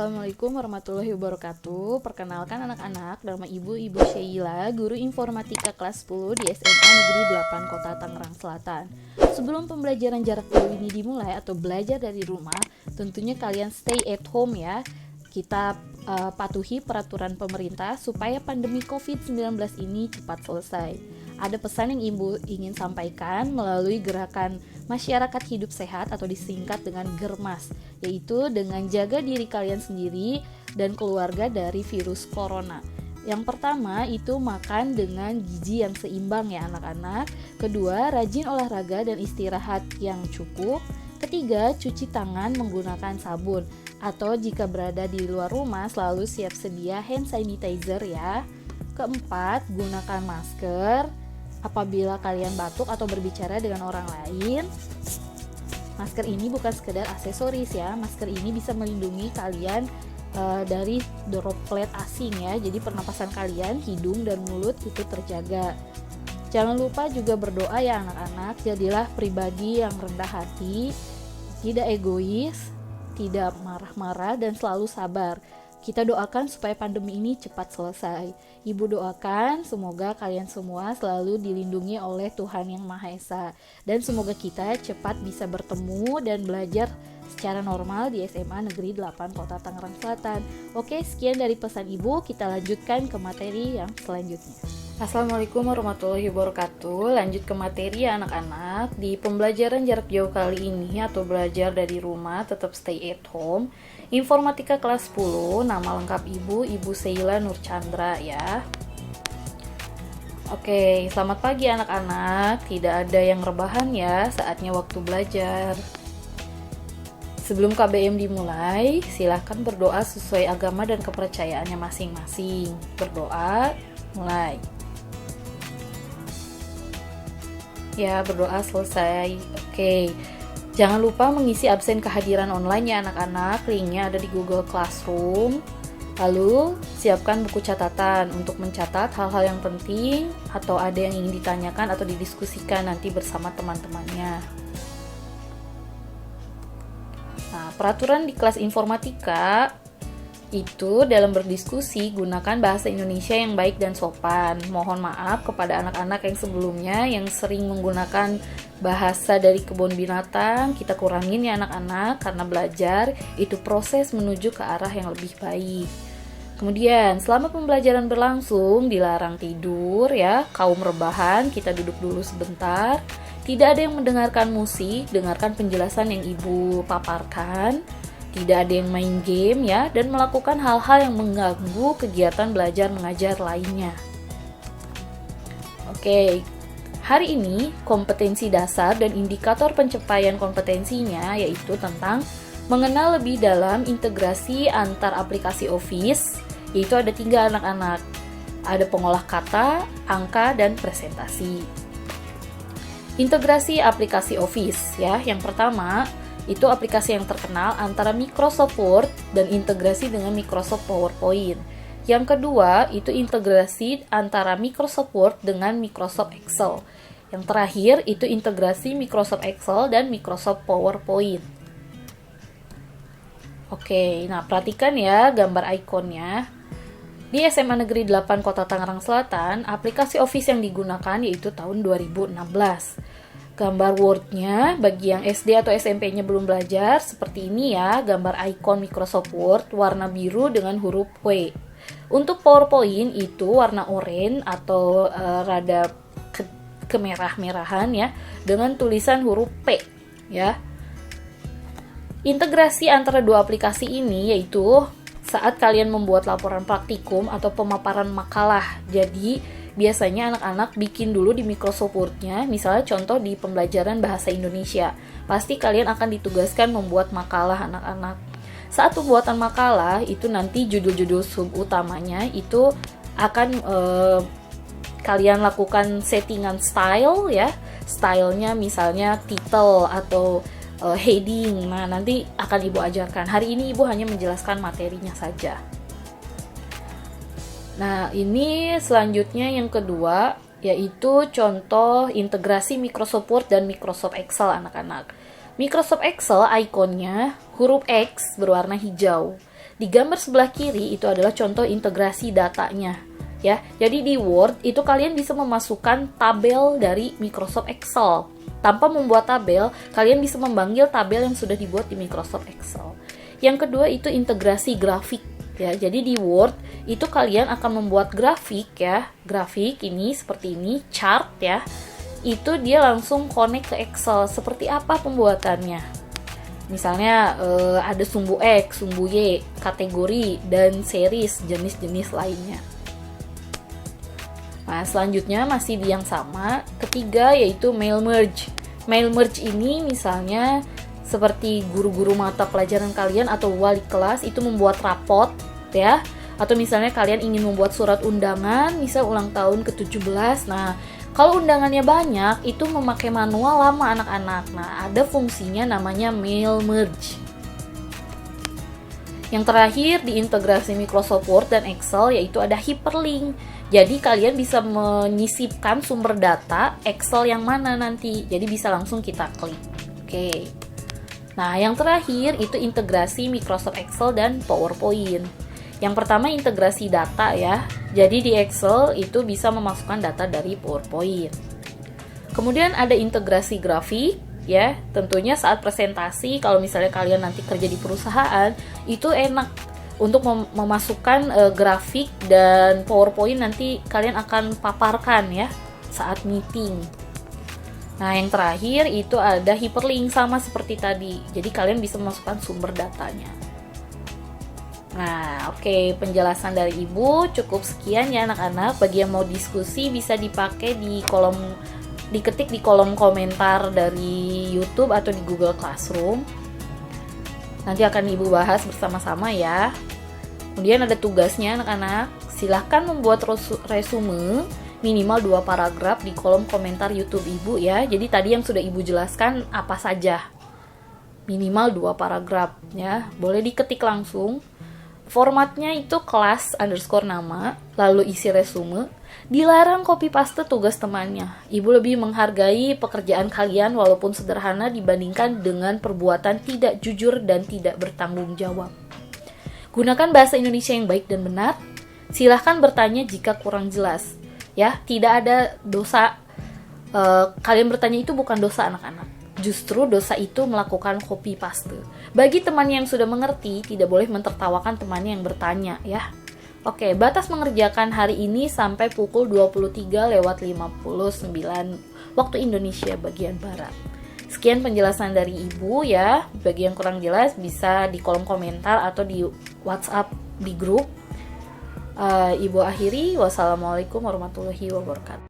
Assalamualaikum warahmatullahi wabarakatuh. Perkenalkan anak-anak, nama Ibu Sheila, guru informatika kelas 10 di SMA Negeri 8 Kota Tangerang Selatan. Sebelum pembelajaran jarak jauh ini dimulai atau belajar dari rumah, tentunya kalian stay at home ya. Kita patuhi peraturan pemerintah supaya pandemi COVID-19 ini cepat selesai. Ada pesan yang Ibu ingin sampaikan melalui gerakan masyarakat hidup sehat atau disingkat dengan GERMAS, yaitu dengan jaga diri kalian sendiri dan keluarga dari virus corona. Yang pertama itu makan dengan gizi yang seimbang ya anak-anak. Kedua, rajin olahraga dan istirahat yang cukup. Ketiga, cuci tangan menggunakan sabun. Atau jika berada di luar rumah selalu siap sedia hand sanitizer ya. Keempat, gunakan masker apabila kalian batuk atau berbicara dengan orang lain. Masker ini bukan sekedar aksesoris ya. Masker ini bisa melindungi kalian dari droplet asing ya. Jadi pernapasan kalian, hidung dan mulut itu terjaga. Jangan lupa juga berdoa ya anak-anak. Jadilah pribadi yang rendah hati, tidak egois, tidak marah-marah dan selalu sabar. Kita doakan supaya pandemi ini cepat selesai. Ibu doakan semoga kalian semua selalu dilindungi oleh Tuhan Yang Maha Esa. Dan semoga kita cepat bisa bertemu dan belajar secara normal di SMA Negeri 8 Kota Tangerang Selatan. Oke, sekian dari pesan Ibu. Kita lanjutkan ke materi yang selanjutnya. Assalamualaikum warahmatullahi wabarakatuh. Lanjut ke materi ya anak-anak. Di pembelajaran jarak jauh kali ini atau belajar dari rumah tetap stay at home, informatika kelas 10, nama lengkap Ibu Sheila Nur Chandra ya. Oke, selamat pagi anak-anak. Tidak ada yang rebahan ya, saatnya waktu belajar. Sebelum KBM dimulai, silahkan berdoa sesuai agama dan kepercayaannya masing-masing. Berdoa, mulai. Ya, berdoa selesai. Oke. Jangan lupa mengisi absen kehadiran online ya anak-anak. Linknya ada di Google Classroom. Lalu, siapkan buku catatan untuk mencatat hal-hal yang penting atau ada yang ingin ditanyakan atau didiskusikan nanti bersama teman-temannya. Nah, peraturan di kelas informatika itu dalam berdiskusi gunakan bahasa Indonesia yang baik dan sopan. Mohon maaf kepada anak-anak yang sebelumnya yang sering menggunakan bahasa dari kebun binatang, kita kurangin ya anak-anak, karena belajar itu proses menuju ke arah yang lebih baik. Kemudian selama pembelajaran berlangsung dilarang tidur ya, kaum rebahan kita duduk dulu sebentar. Tidak ada yang mendengarkan musik, dengarkan penjelasan yang Ibu paparkan. Tidak ada yang main game ya, dan melakukan hal-hal yang mengganggu kegiatan belajar mengajar lainnya. Oke, hari ini kompetensi dasar dan indikator pencapaian kompetensinya yaitu tentang mengenal lebih dalam integrasi antar aplikasi Office, yaitu ada 3 anak-anak. Ada pengolah kata, angka, dan presentasi. Integrasi aplikasi Office ya, yang pertama itu aplikasi yang terkenal antara Microsoft Word dan integrasi dengan Microsoft PowerPoint. Yang kedua, itu integrasi antara Microsoft Word dengan Microsoft Excel. Yang terakhir, itu integrasi Microsoft Excel dan Microsoft PowerPoint. Oke, nah perhatikan ya gambar ikonnya. Di SMA Negeri 8 Kota Tangerang Selatan, aplikasi Office yang digunakan yaitu tahun 2016. Gambar Word-nya bagi yang SD atau SMP-nya belum belajar seperti ini ya, gambar ikon Microsoft Word warna biru dengan huruf W. Untuk PowerPoint itu warna oranye atau rada kemerah-merahan ya, dengan tulisan huruf P ya. Integrasi antara dua aplikasi ini yaitu saat kalian membuat laporan praktikum atau pemaparan makalah. Jadi biasanya anak-anak bikin dulu di Microsoft Word-nya, misalnya contoh di pembelajaran bahasa Indonesia. Pasti kalian akan ditugaskan membuat makalah anak-anak. Saat pembuatan makalah, itu nanti judul-judul sub utamanya itu akan kalian lakukan settingan style ya. Stylenya misalnya title atau heading. Nah, nanti akan Ibu ajarkan. Hari ini Ibu hanya menjelaskan materinya saja. Nah, ini selanjutnya yang kedua, yaitu contoh integrasi Microsoft Word dan Microsoft Excel anak-anak. Microsoft Excel ikonnya huruf X berwarna hijau. Di gambar sebelah kiri itu adalah contoh integrasi datanya. Ya, jadi di Word itu kalian bisa memasukkan tabel dari Microsoft Excel. Tanpa membuat tabel, kalian bisa memanggil tabel yang sudah dibuat di Microsoft Excel. Yang kedua itu integrasi grafik. Ya, jadi di Word itu kalian akan membuat grafik ya, grafik ini seperti ini, chart ya. Itu dia langsung connect ke Excel. Seperti apa pembuatannya? Misalnya ada sumbu X, sumbu Y, kategori dan series jenis-jenis lainnya. Nah, selanjutnya masih di yang sama, ketiga yaitu mail merge. Mail merge ini misalnya seperti guru-guru mata pelajaran kalian atau wali kelas itu membuat rapot ya, atau misalnya kalian ingin membuat surat undangan, misal ulang tahun ke-17. Nah, kalau undangannya banyak itu memakai manual lama anak-anak. Nah, ada fungsinya namanya mail merge. Yang terakhir di integrasi Microsoft Word dan Excel yaitu ada hyperlink. Jadi kalian bisa menyisipkan sumber data Excel yang mana nanti. Jadi bisa langsung kita klik. Oke. Nah, yang terakhir itu integrasi Microsoft Excel dan PowerPoint. Yang pertama integrasi data ya. Jadi di Excel itu bisa memasukkan data dari PowerPoint. Kemudian ada integrasi grafik. Ya, tentunya saat presentasi kalau misalnya kalian nanti kerja di perusahaan itu enak untuk memasukkan grafik dan PowerPoint nanti kalian akan paparkan ya saat meeting. Nah, yang terakhir itu ada hyperlink sama seperti tadi. Jadi kalian bisa memasukkan sumber datanya. Nah, oke, penjelasan dari Ibu cukup sekian ya anak-anak. Bagi yang mau diskusi bisa dipakai diketik di kolom komentar dari YouTube atau di Google Classroom. Nanti akan Ibu bahas bersama-sama ya. Kemudian ada tugasnya anak-anak. Silahkan membuat resume minimal 2 paragraf di kolom komentar YouTube Ibu ya. Jadi tadi yang sudah Ibu jelaskan apa saja. Minimal 2 paragraf ya. Boleh diketik langsung. Formatnya itu kelas _ nama, lalu isi resume. Dilarang copy paste tugas temannya. Ibu lebih menghargai pekerjaan kalian walaupun sederhana dibandingkan dengan perbuatan tidak jujur dan tidak bertanggung jawab. Gunakan bahasa Indonesia yang baik dan benar. Silahkan bertanya jika kurang jelas. Ya, tidak ada dosa. Kalian bertanya itu bukan dosa anak-anak. Justru dosa itu melakukan copy paste. Bagi teman yang sudah mengerti, tidak boleh mentertawakan temannya yang bertanya ya. Oke, batas mengerjakan hari ini sampai pukul 23:59 waktu Indonesia bagian Barat. Sekian penjelasan dari Ibu ya. Bagi yang kurang jelas bisa di kolom komentar atau di WhatsApp di grup. Ibu akhiri, wassalamualaikum warahmatullahi wabarakatuh.